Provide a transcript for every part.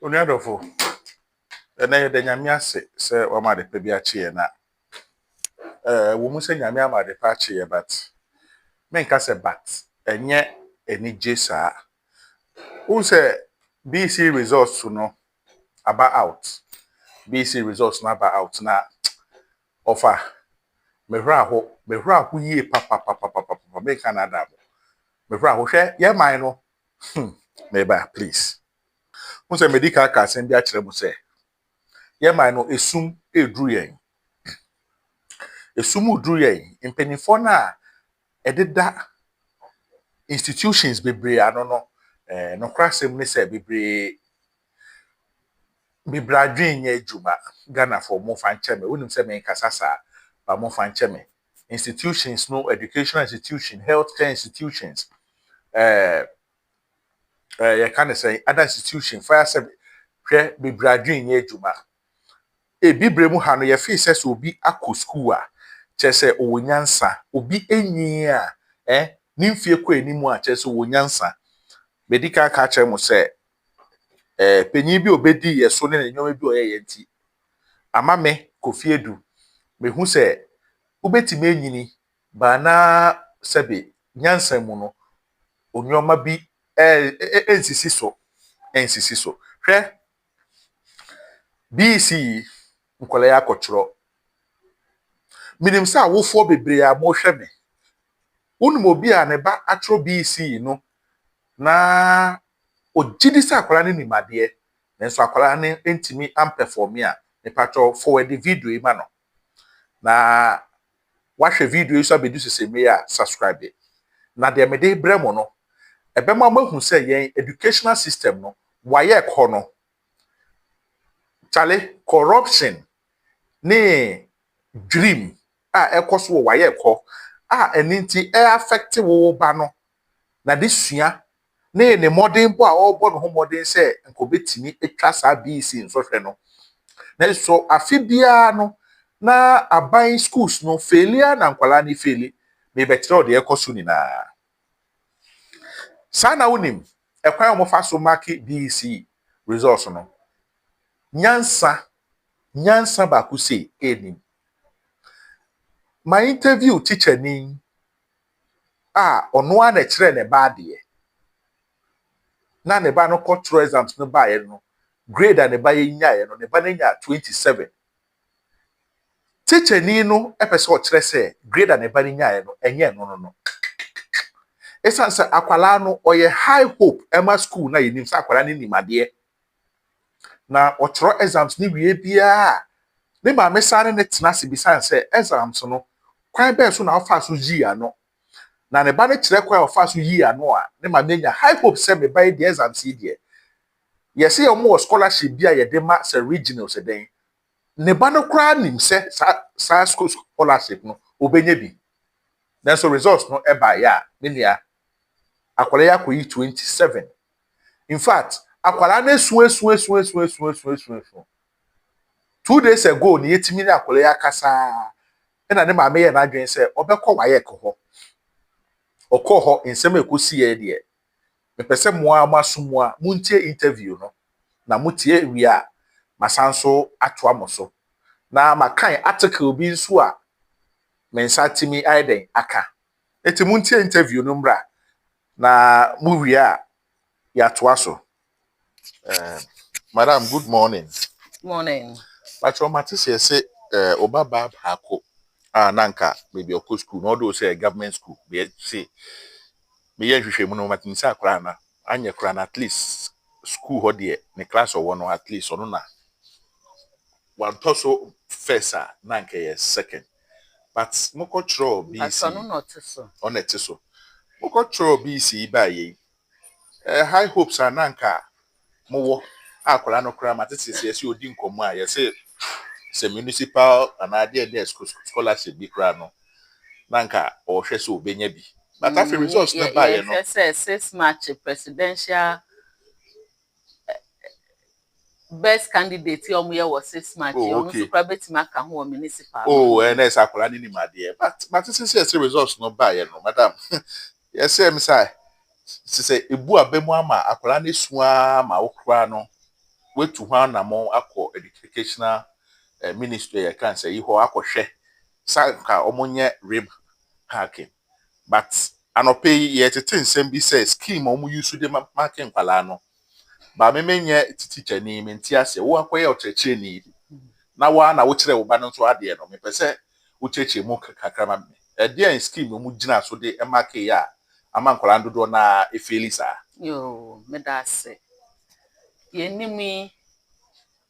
Onuadofo, na ye de nyame ase se o ma de pa bi a che na. Wo mu se nyame ama de pa che ye but. Menka se but enye enije saa. Who say BECE results no about out. BECE results no about out na offer. Mehra ho yie papa make another. Mehra ho hwe ye man no. Meba please. Who say medical card send bi a kire mu say ye man no esum edru yen. Esum udru yen mpenifo na ededa institutions bebree ano no no krasem ne say bebree adwen nye adwuma Ghana for mo fan cheme wonim say me kasasa ba mo fan cheme institutions no educational institution healthcare institutions you can say other institution fire say hwe bebree adwen nye adwuma bibre mu ha no ye feel say so obi akọ school a chese owonyansa obi enyi a nimfie kọ enimu a chese owonyansa medical ka kire mu say penyi bi obedi yeso ne nyoma bi oyeye nti amame Kofiedu mehu se ubetime enyini ba na sebe nyansa mu no onyoma bi ensisi so hwe BECE nkola ya kotro minim sa wofo bebre a mo hwe me unum obi a ne ba atro BECE no na ogidi sa akwara ne nimade nenso akwara ne entimi amperform a ne patro forward video ima no na wahwe video so abedu seseme a subscribe na de mede bremo no ebema mahu se yen educational system no waye kọ no chale corruption ne dream a ekoso waye kọ eninti affect wo ba no na desua ne modern bo a obo no ho modern se nkobetimi etwa sa BECE nso hwe no na so afibia no na aban schools no failure na nkwala ni faili me betre ode ekoso ni na sana unim ekwan mo fa so mark BECE results no nyansa ba ku say enim my interview teacher ni ono a na kire ne ba de na ne ba no control exams no ba ye no grade and ne ba ye nya ye no ne ba na nya 27 teacher ni no epese o kire say grade and ne ba nya ye no enye no esanse akwala no oye high hope ema school na yenim sa akwala ni nimade na o kire exams ni wie bia ne ma mesane ne tenase bisanse exams no kwan be so na ofa so yi ano na ne ba ne kire kwan ofa so yi ano a ne ma menya high hope se me ba the exams yi de yes ye mo scholarship bia ye de ma se regional se den ne ba no kra nim se sa scholarship no obenya bi then so results no eba ya menia akwala ya koyi 27 in fact akwala na su 2 days ago ni yetimi na akwala ya kasa na ne ma me ye na adwen se obekọ waye ko ho nsem ekosi ye de me pese moa masumwa muntie interview no na mutie wi a masanso atoa moso na makan article bi nso a mensa timi aiden aka eti muntie interview no mbra na movie a ya toa so madam good morning. Morning. Pacho matisi say obaba hako nanka maybe oko school no do say government school be say me yen hwehwe mu no matinisa akra na anye kra na at least school ho de ne class or one at least ono na one toso first nanka yes second but moko tro BECE on it so moko tro BECE ba ye high hopes nanka mowo akwala no kra matisi say odi nkomo a yes say municipal and idea scholarship bi kra no nanka o hwe so obenya bi but after results na ba ye no say 6 March presidential best candidate omuye was 6 March you so private maka ho municipal NS akwala ni nimade but since say results no ba ye no madam yes say me say ebu abemu ama akwala ne sua ma okra no we to one among akọ educational ministry can say ho akọhwe sanka omonye rib hacking but anope ye tete nsem bi say scheme omo use de marking kwala no ba me menye teacher ni me ntiase wo akoye ocheche ni na wa na wo kire wo ba no so ade no me pese wo cheche mu kakra ma me e scheme omo gina so de marking ya ama kwala ndodo na efelisa yo medase yenimi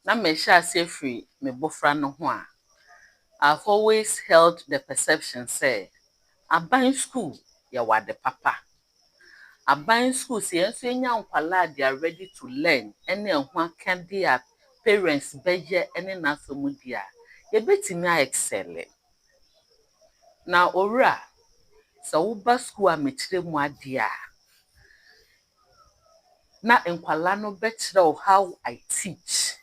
na me sha se free me bofra no ho a I've always held the perception say aban school ya wade papa aban school say enso enya nkwala they are ready to learn ene ho aka dia parents beje ene na somu dia ye betimi a excel na owura so wo ba school a metire mu ade a na nkwala no betire how I teach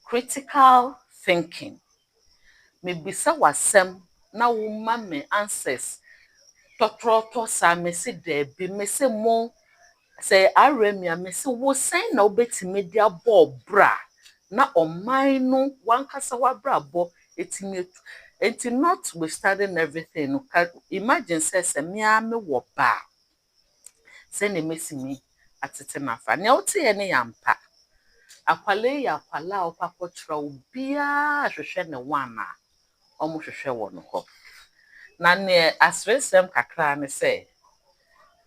critical thinking me bisa wasem na wo ma me answers totroto sa me se de bi me se mo say aremia me se wo sen na obetime dia bra na oman no wankasa wa bra bo etime enti not we studying everything no imagine say me a me wo ba say na mesimi atete na fa ne ote ye ne yampa akwale ya akwala opakotro obia hwehwe ne wana omo hwehwe wo no ho na ne asresem kakra ne say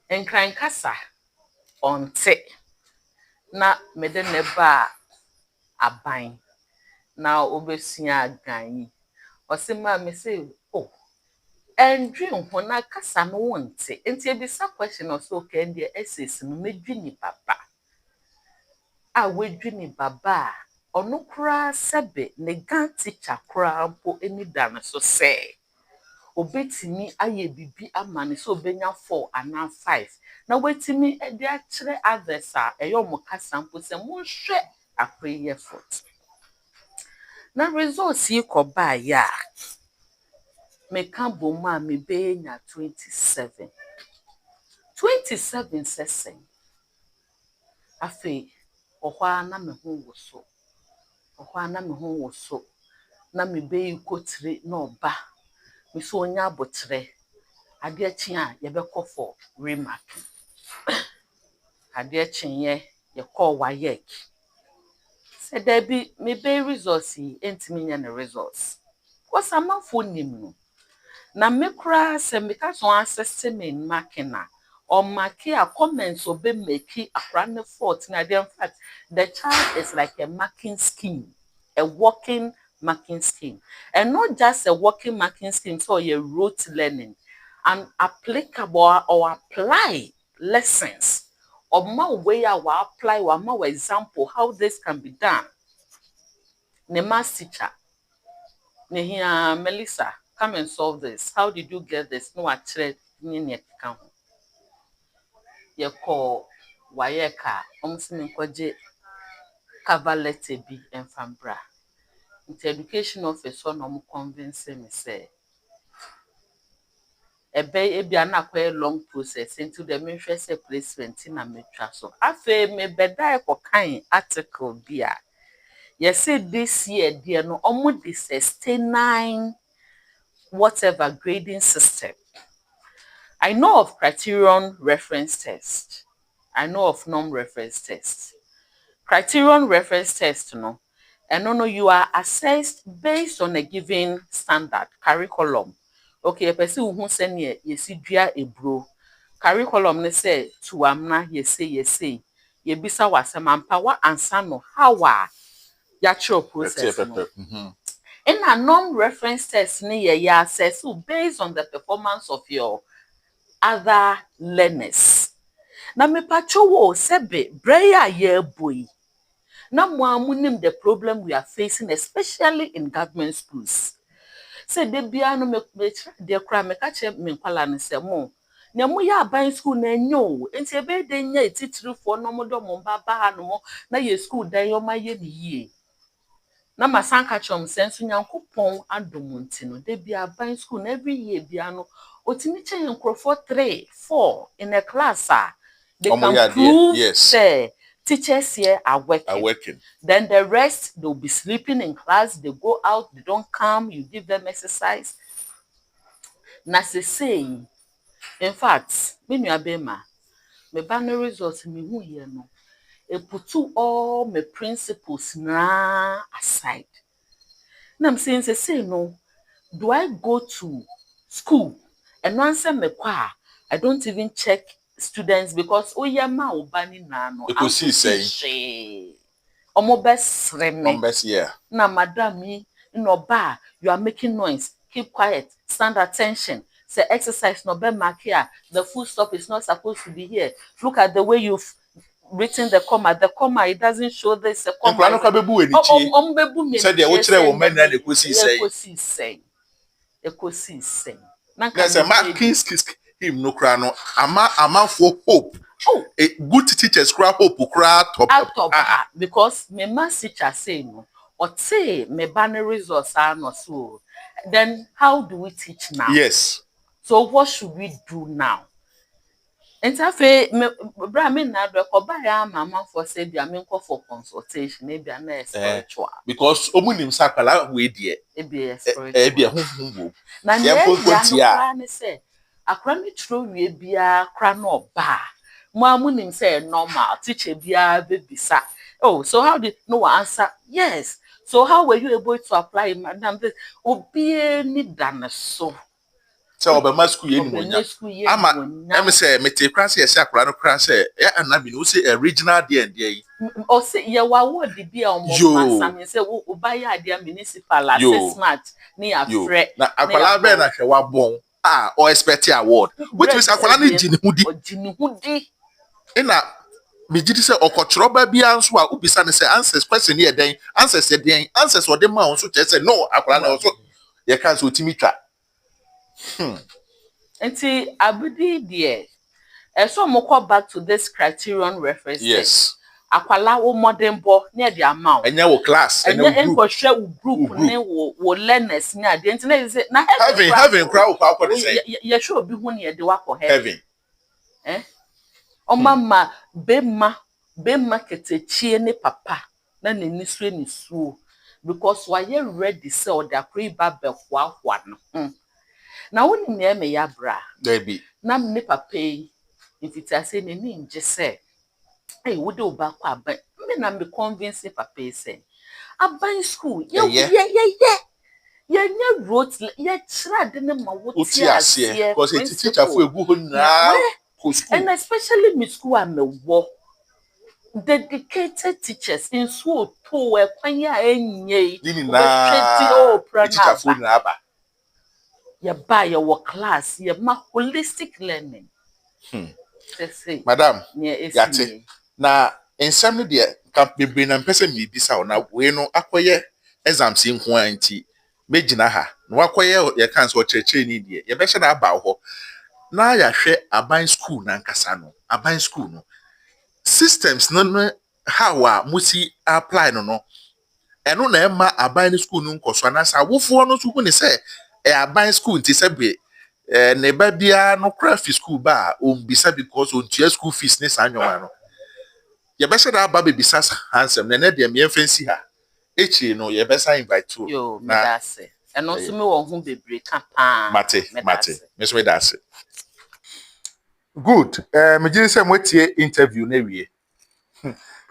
enkran kasa onte na mede ne ba aban na obesia agan osema me say oh endwi ho na kasa no wonte enti ebisa question also can dey essays no medwi ni papa a wedwi ni baba ono kura sebe ne gan teacher kura mpo eni dan so say obetimi aye bibi amane so obenya 4 and 5 na wetimi e de akire others a eyo mo kasa mpo se mo hwe akwe effort na results yi ko ba ya me kan bom a me be nya 27 sesen afi ohwa na me ho woso na me be ikotire na oba me so onya abotre ade achi a ye be kọ for remark ade achi ye call wayek se there be me be results entimi nya na results because amafo nim no na me kura se me ka so assessment marking or marking a comments obe make akra ne fault na in fact the child is like a marking scheme, a working marking scheme, and not just a working marking scheme so you rote learning and applicable or apply lessons or more way I will apply or more example how this can be done. The math teacher Nehia Melissa, come and solve this. How did you get this? No, actually, you call Wayeka, almost kwaje cover letter B and Fambra. Into education officer, no convince me say a bay be an quite long process into the ministry placement in a metra. So I feel me bedai for kind article beer. You say this year, dear, no, almost this 69 whatever grading system. I know of criterion reference test. I know of non-reference test. Criterion reference test, no. And no, you are assessed based on a given standard curriculum. Okay, a person who send you see a bro. Curriculum ne say to amna ye say ye bisa wasamampa wa answer no how your process no. In a non-reference test, you assess based on the performance of your other learners. Na me pacho wo sebe breya ye boy. Na mo amunim the problem we are facing, especially in government schools. Say de bia no me de kra me ka che me kwala no se mo. Na mo ya ban school na enyo. Enti ebe de nya etitirifo no mo do mo baba ha no mo na ye school dan yo ma ye ni yie. Na masanka chom sensu nyankopon adomunti no de bia ban school na every year bia no otimi che nkrofo 3 4 in a class they can prove say Teachers here are working. Then the rest, they'll be sleeping in class. They go out, they don't come. You give them exercise. Na say, in fact, me nua bema, me banner results me who here no. E put all my principles na aside. Now I'm saying say no. Do I go to school and once I'm I don't even check students because oh yeah ma obani na no. Because she say omo best reme. Yeah. Na madam me no ba you are making noise. Keep quiet. Stand attention. Say exercise no be mark here. The full stop is not supposed to be here. Look at the way you've written the comma. The comma, it doesn't show this a comma. Said they would say woman and ekosi say. There's a marking him no crano. Ama for hope. Oh, a good teachers cry hope cry top. Because me mass teacher say no. Or say me banner results are not so. Then how do we teach now? Yes. So what should we do now? And me bra me na do ko ba ya mama for say bia me nko for consultation e bia na spiritual because omunim sakwala we die e bia spiritual bia honhom na ye ya no say akra me tro wie bia kra na oba mo amunim say normal teacher bia be bisa oh so how did no answer yes so how were you able to apply madam this obi ni danaso so obema school ye ni monya ama em say mete kra say ese akra no kra say e anabi no say original dey and dey o say ye wa word bia o mo masam say o ba ya dey municipal assessment ni afre na akwala be na hwe wa bon o expect award which means akwala na gini hudi ina me gidi say okotro ba bia nso a ubisa ne say answers question here den answers o dey ma on so che say no akwala na so ye kan so timi twa Enti abudi die. So moko back to this criterion reference. Yes. Akwala wo modern bo near the amount. Enya wo class, enya wo share wo group ne wo learners ni ade. Enti na say na heaven crowd kwa dey say. Ye show obi hu ne de wa ko heaven. Omama bema ketechie ne papa na nani sure ni suo because why you ready say o da kri ba be hwa no. Na woni ne me ya bra there be na me papa yi infita say ne ni nje say eh wo de oba kwa aban me na me convince papa yi say aban school ye nya wrote ye chira de ne ma wo ti ase because a teacher for egu ho na ko school and especially me school am wo dedicated teachers in school to e kwan ya enye teacher for na aba you buy your class, you ma holistic learning. Madam, yate. Na ensem de ka bebre na mpese mi bisa na we no akoye exams nko anti megina ha. Na wakoye ye kan so cheche ni de. Ye be hye na aba ho. Na ya hwe aban school na nkasa no. Aban school no. Systems no how a musi apply no. Eno na ema aban school no nkoso na sa wofo no so hu ni say aban school nti sebe ne ba bia no craft school ba o mbisa because on tua school fees ne sanwa no ye be say da ba be bisa handsome ne de me fancy ha echi no ye be say invite to yo me da se eno so me wo hu bebre ka pa mate me so me da se good me giri say mo tie interview na wie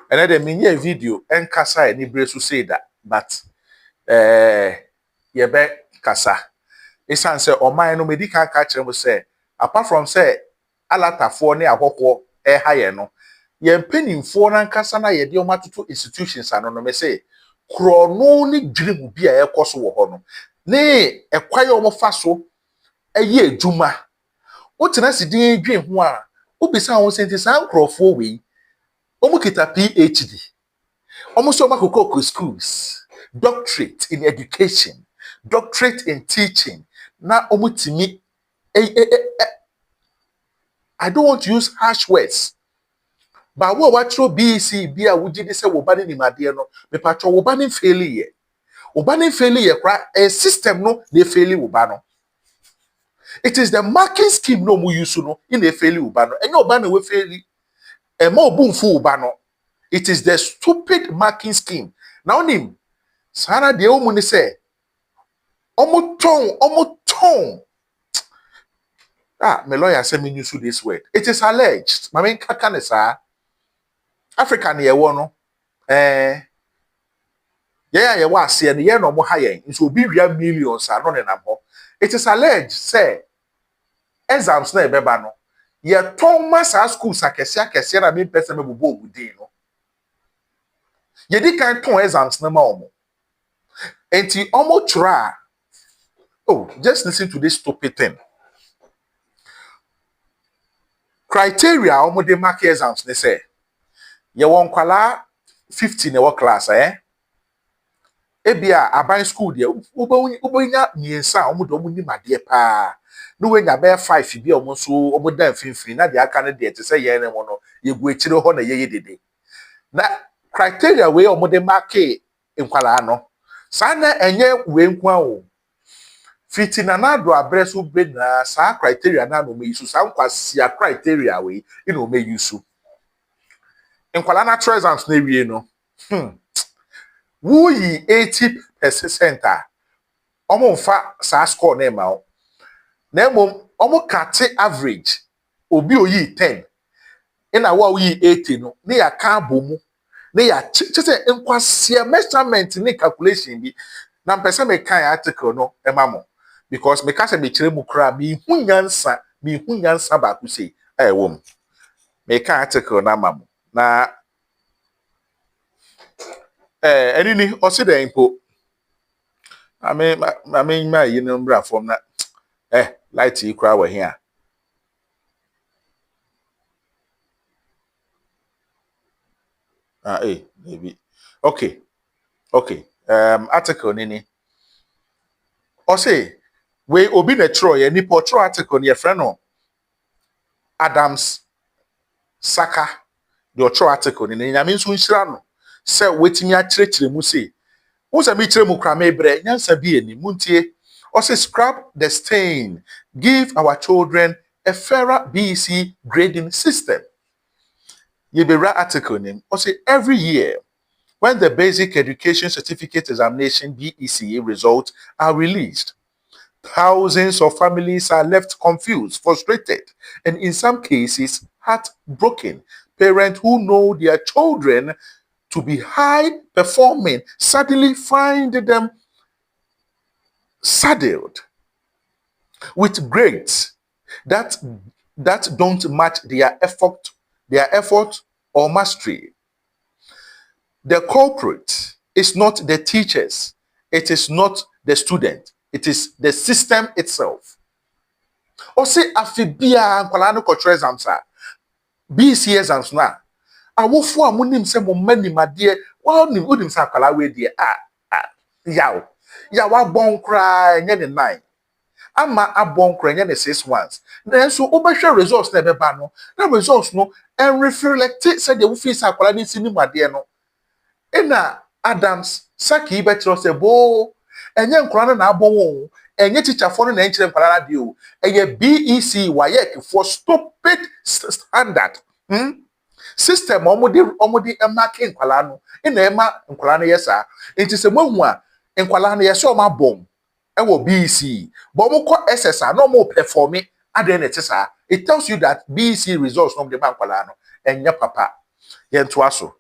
ene de me nye video enkasa ni bre so say that but ye be kasa esan say oman no medical catch them say apart from say alatafo ne ahokwo haye no ye mpanimfo na nkasa na ye de o matoto institutions ano no me say krono ni dwiri mu bia ekoso wo ho no ne ekwaye o mo fa so eye adwuma o tena sidin dwen ho a obisa ho senti san krofo we o mu kita PhD o mu so makoko schools doctorate in education doctorate in teaching na omutimi I don't want to use harsh words but what throw BECE bia wuji ni se wo ba ni made no me patcho wo ba ni failure kwa a system no dey fail wo ba no it is the marking scheme no mu use no in dey fail wo ba no enyo ba na we fail e ma obunfu wo ba no It is the stupid marking scheme. Now, nim, Sana de omuni say, omoton. My lawyer said me use this word. It is alleged. My main kakanesa African ye no. Yeah, you was saying the year no more higher. It will be real millions are not enough. It is alleged, say, exams na ebeba no. Ye Thomas schools akese na me person me bobo ogudi no. Ye di kan ton exams na ma omo. Enti omo try. Oh, just listen to this stupid thing. Criteria omo de mark exams ne say. Ye won kwala 50 na wo class Ebia aban school de ubonya miensa omo do omo ni made pa no we nya be 5 bi omo so omo dan finfin na de aka ne de te say ye ne mo no ye gu ekire ho na ye dede na criteria we omo de marke nkwala no sa na enye we nkwa o fiti na na do abreso be na sa criteria na no me use sa nkwasia criteria we ino me use nkwala na exams na wie no Who yi 80% omo mfa sa score na ma o na mom omo kate average obi oyi 10 ina wa oyi 80 no na ya ka bomu na ya chese nkwasia measurement ni calculation bi na mpese me kan article no emamo because me ka se me kire mu kra mi hu nyansa ba ku sei wom me kan article na mamo na enini osi da impo I mean my you know from na light you cry we here maybe okay article nini osi we obi na tro ye ni portray article ni friend no Adams Saka the otro article nini nyame nso nhira no se wetimi a kire mu sei who say me kire mu kra me bre nyansa bi eni muntie also scrap the stain give our children a fairer BECE grading system ye be ra article name also every year when the basic education certificate examination BECE results are released thousands of families are left confused frustrated and in some cases heartbroken parents who know their children to be high performing suddenly find them saddled with grades that don't match their effort or mastery. The culprit is not the teachers, it is not the student, it is the system itself. O say afibia nkwala no cultural exams BECE exams na awofo amunim se mo manimade wa onim sa akwala we de yaw abon kra enye ne 9 ama abon kra enye ne 6 ones then so obehwe results na beba no na results no and reflect say the wo face akwala ni sinimade no ena Adams Saki betro se bo enye nkora na abon wo enye teacher for na enchire nkora na de o eye BECE wayek for stupid standard system omudi emake nkwala no ina ema nkwala no yesa enti se mahu a nkwala no yesa o ma bom e wo BECE but mo ko SSR no mo perform ade na tesa it tells you that BECE results no de ma nkwala no enye papa ye nto aso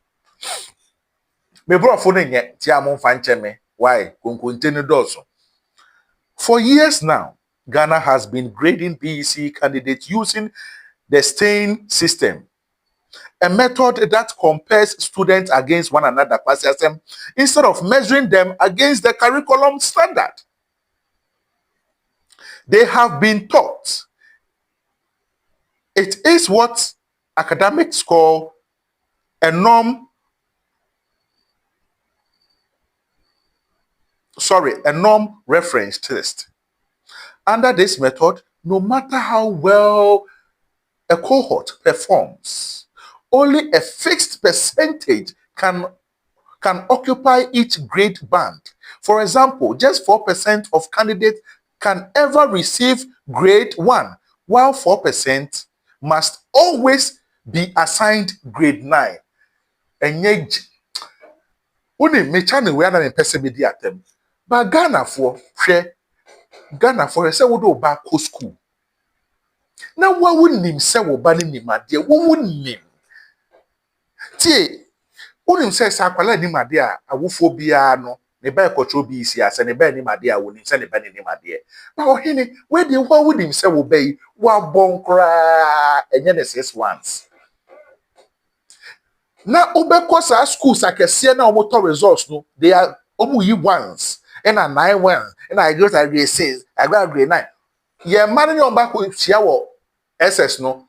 me brofo no nye ti amon fa ncheme why konkonte no doso for years now Ghana has been grading BECE candidates using the stain system, a method that compares students against one another instead of measuring them against the curriculum standard. They have been taught it is what academics call a norm reference test. Under this method, no matter how well a cohort performs, only a fixed percentage can occupy each grade band. For example, just 4% of candidates can ever receive grade 1, while 4% must always be assigned grade 9. enye uni me channel we na me pese me di atem ba Ghana for hwe Ghana for say wo do ba ko school na wa wonim se wo ba ni nimade wo wonim tie wonim se sa akwala nimade a awofo bia no ne ba ekotro bi isi ase ne ba nimade a wonim se ne ba ni nimade na wo hene we de wo wonim se wo ba yi wa bon kra enye ne 6 ones na obekọ sa schools akese na omoto results no they are omu yi ones and a 9 1 and I go to grade 6 I go to grade 9 ye man ni on ba ko hia wo SS no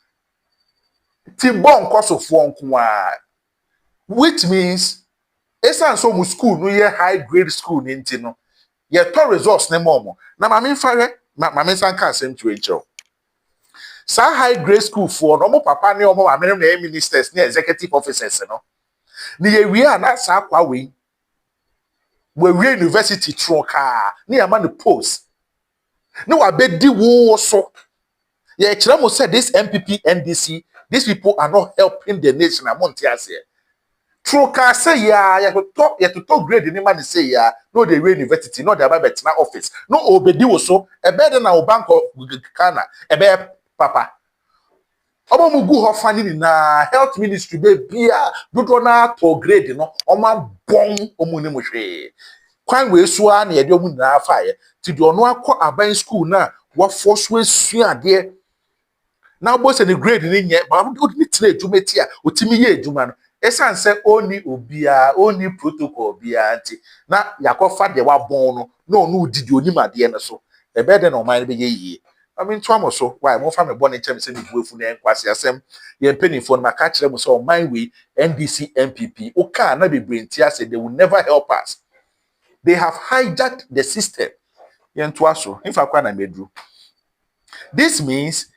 ti bon course of one which means esan so mu school no ye high grade school ni nti no ye to results ne momo na mame fare mame san ka asem to encho sa high grade school for no mo papa ne omo mame na ministers ne executive officers no ni ye wi ana sa kwa we university tronka ne ya man post ne wa bedi wo so ye kire mo say this MPP NDC these people are not helping the nation among ase tronka say ya to top grade ni man say ya no the university no the betina office no obedi wo so e be na o bank of Ghana e be papa omo mu gu ho fani ni na health ministry be bia dodo na to grade no oma bon omu ni mo hwe kwan we so a na ye de omu na afa ye ti de ono akọ aban school na wa force we sua de na bo se ni grade ni nye ba o ni tire ejumeti a otimi ye ejuma no esan se oni obia oni protocol bia nti na yakofa de wa bon no na onu didi onimade ne so e be de na o man be ye yie I mean, Twamo so why more family born in terms of the Bufu and Quasi Assem, ye penny for my catcher was all my way, NDC MPP, who can not be brain tears, they will never help us. They have hijacked the system. Yen Twaso, if I can made you. This means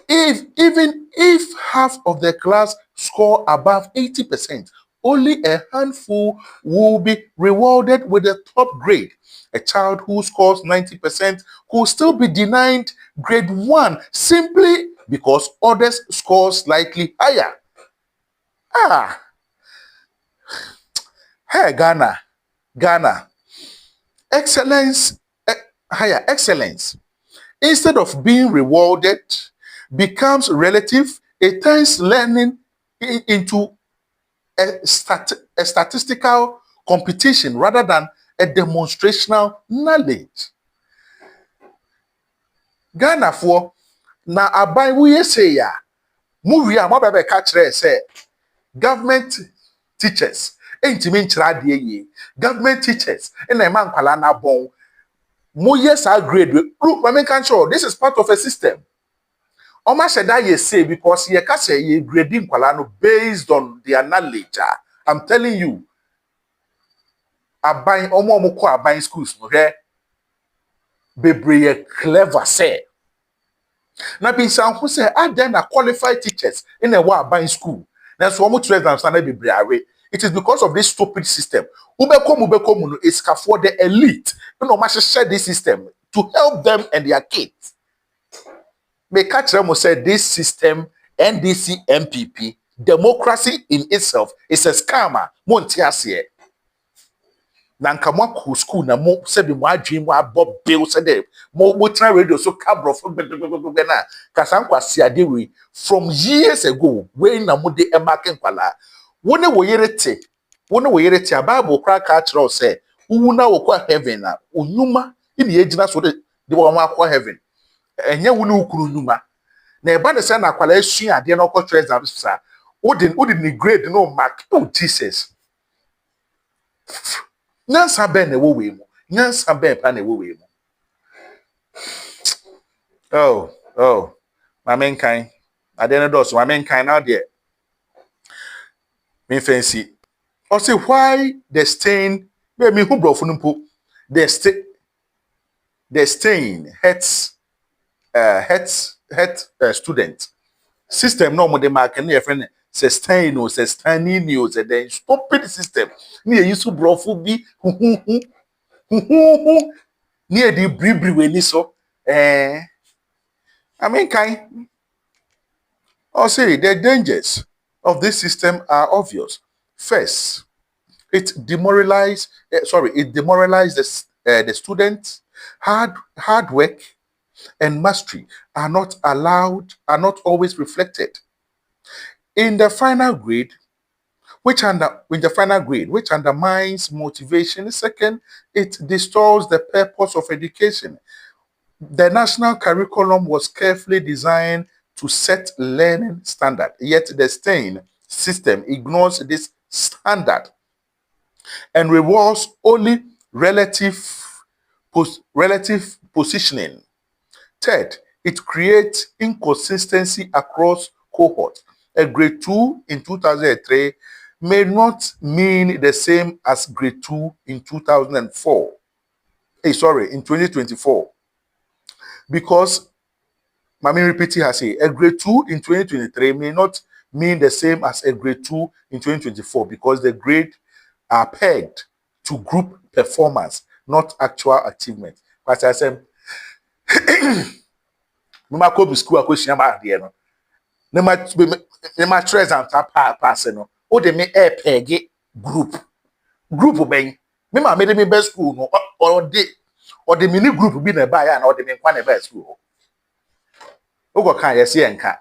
even if half of the class score above 80%, only a handful will be rewarded with a top grade. A child who scores 90% could still be denied grade 1 simply because others score slightly higher. Hey, Ghana. Excellence, higher excellence. Instead of being rewarded, becomes relative. It turns learning into a statistical competition rather than a demonstrational knowledge. Ghana for na aban we say ya movie a mo be catch say government teachers entimi nkyira de ye government teachers na e man kwala na bon mo yes our grade look I mean can sure this is part of a system. Oma sheda ye say because ye ka say ye grading kwala no based on their knowledge. I'm telling you aban omo ko aban schools no he bebre clever say na be san who say adan na qualified teachers in a wa aban school na so omo treasure stand bebre are it is because of this stupid system ubeko no is for the elite no ma share this system to help them and their kids. Me catch them say this system NDC MPP democracy in itself is a scammer montiasie na nka mo school na mo se bi mo adwin mo abob bill se de mo try radio so cabro for na kasankwase ade we from years ago we na mo de e marking kwala woni wo yerete bible kra ka kire say wu na wo kwa heaven na onyuma ine ejina so de wo ma kwa heaven enye wu na ukuru nyuma na eba de say na kwala esua ade na okọ treasure sa wodi ni grade no mark oh Jesus nyansa ben na wo we mu nyansa ben pa na wo we mu oh mame nkan ade no dos mame nkan now there me fancy or say why the stain me who bro funu po the stain hurts student system no mo de mark na your friend sustain no sustaining news and then stupid system ni e use bro fu bi ni e di bribri we ni so I mean kind or say the dangers of this system are obvious. First, it demoralized. It demoralized the students. Hard work and mastery are not always reflected in the final grade, which undermines motivation. Second, it distorts the purpose of education. The national curriculum was carefully designed to set learning standard, yet the STEIN system ignores this standard and rewards only relative positioning. Third, it creates inconsistency across cohorts. A grade 2 in 2003 may not mean the same as grade 2 in 2004. In 2024. Because Mami Repeating has said a grade 2 in 2023 may not mean the same as a grade 2 in 2024 because the grades are pegged to group performance, not actual achievement. But I said, Mama Kobe school question about the no. Nema tres and pass no. O de me air peg group ben. Me ma me best school no or the mini group be na buy and or the me kwa na best school. O go kan yes enka.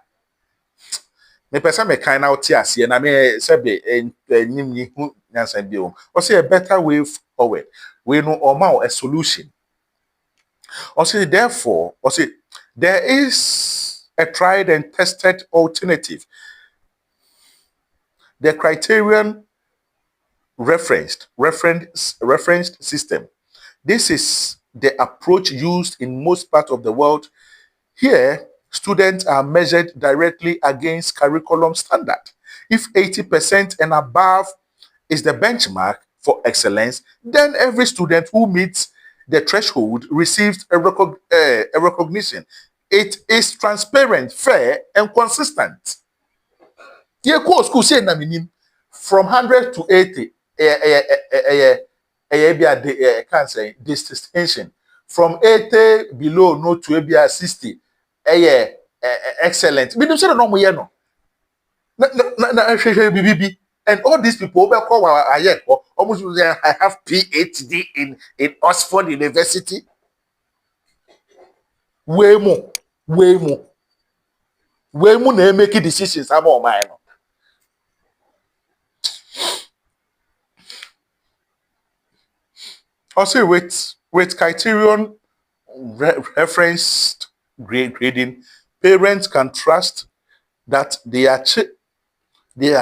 Me pesa me kan na oti ase na me se be enyim ni hu nyansan bi o. O say a better way forward. We know or a solution. Or say therefore, there is a tried and tested alternative. The criterion referenced system. This is the approach used in most parts of the world. Here, students are measured directly against curriculum standard. If 80% and above is the benchmark for excellence, then every student who meets the threshold receives a recognition. It is transparent, fair, and consistent. Here, school say na minim from 100 to 80. Can't say distinction. From 80 below no to 60. Excellent. Minim say no mo ye no. And all these people almost I have PhD in Oxford University. Way more na making decisions about mine. Also with criterion referenced grading, parents can trust that their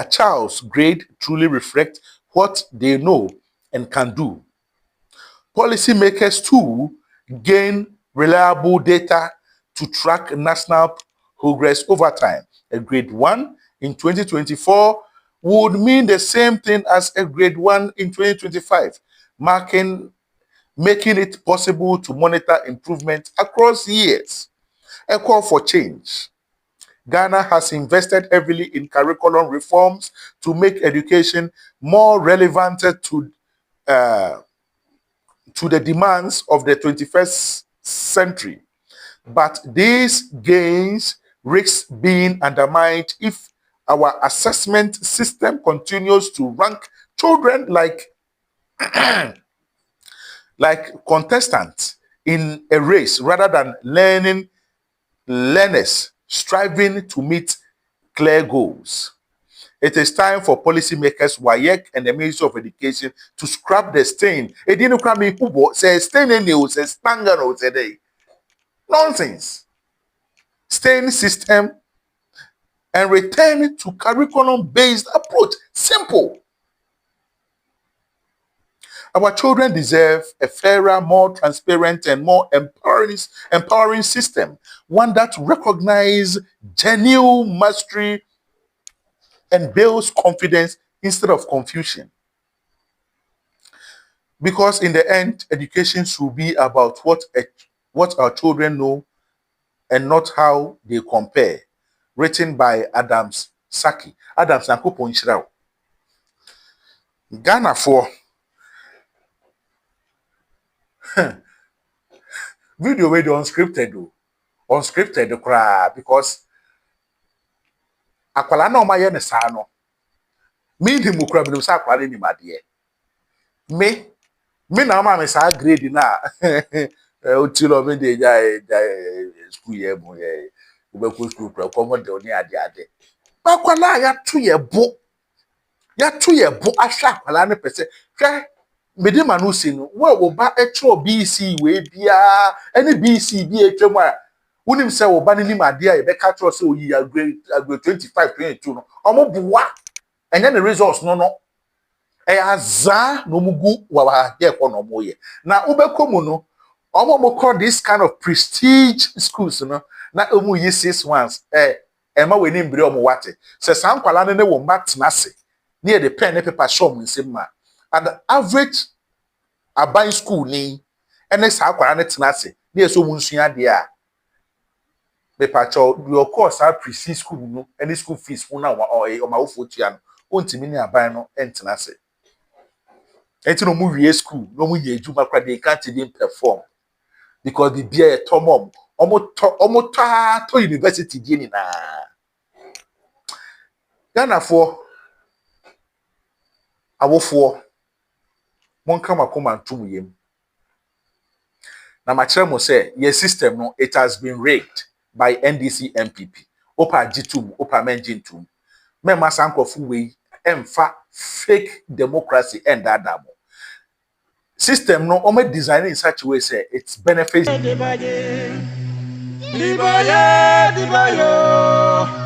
child's grade truly reflect what they know and can do. Policymakers too gain reliable data to track national progress over time. A grade 1 in 2024 would mean the same thing as a grade 1 in 2025, making it possible to monitor improvement across years. A call for change. Ghana has invested heavily in curriculum reforms to make education more relevant to the demands of the 21st century. But these gains risk being undermined if our assessment system continues to rank children like contestants in a race rather than learners striving to meet clear goals. It is time for policymakers, WAEC, and the Ministry of Education to scrap the stain. It didn't come in Kubo, say stain in you, say stangano today. Nonsense. Stain system and return to curriculum-based approach. Simple. Our children deserve a fairer, more transparent, and more empowering system. One that recognizes genuine mastery and builds confidence instead of confusion. Because in the end, education should be about what our children know and not how they compare. Written by Adams Saki. Adams Nankupon Shirao. Ghana for video way unscripted though. Unscripted because akwala na omaye ne sa no. Me him kura me sa akwara ni made. Me na ma me sa grade na o ti lo me de ja school ye mo ye ube ko school kura ko mo de oni ade akwala ya to ye bo ahwa akwala ne pese hwe mede ma no si no wo ba etro BECE we bia any BECE bi etwam a unim se wo ba ne nim ade a ye be ka tro se oyi agre 25 22 no omo boa enye ne results no azaa no mugu wa ye ko no mo ye na ubekomu no omo mo call this kind of prestige schools no na omu yi 6 ones ema we ni mbre omo wate se sankwala ne wo mba tenase near the pen and paper show me ma and the average aban school ni ene sa akwara ne tenase near so munsua de a me pacho your course are prestige school no any school fees una o ma wo fotua no ontimi ni aban no entenase enti no mu wie school no mu ye ejuma kwa they can't even perform because the beer tomom omo to university die ni na Ghana for awofo monka makoma ntum yem na ma kire mo say your system no it has been rigged by NDC MPP opa gitum opa menjintum me masankofu we emfa fake democracy and adamo system no omo design in such a way say it benefits Dibaye, dibaye, dibayo.